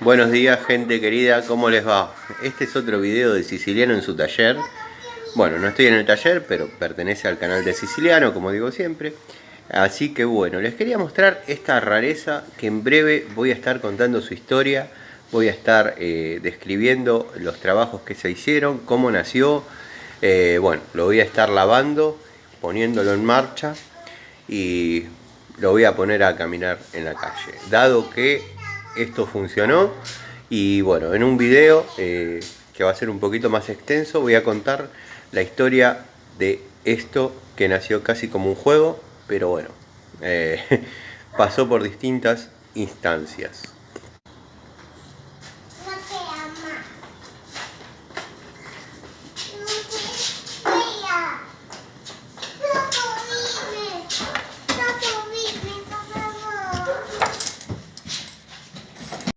Buenos días, gente querida, ¿cómo les va? Este es otro video de Siciliano en su taller. Bueno, no estoy en el taller, pero pertenece al canal de Siciliano, como digo siempre. Así que bueno, les quería mostrar esta rareza que en breve voy a estar contando su historia. Voy a estar describiendo los trabajos que se hicieron, cómo nació. Bueno, lo voy a estar lavando, poniéndolo en marcha y lo voy a poner a caminar en la calle. Dado que esto funcionó y bueno, en un video que va a ser un poquito más extenso voy a contar la historia de esto que nació casi como un juego, pero bueno, pasó por distintas instancias.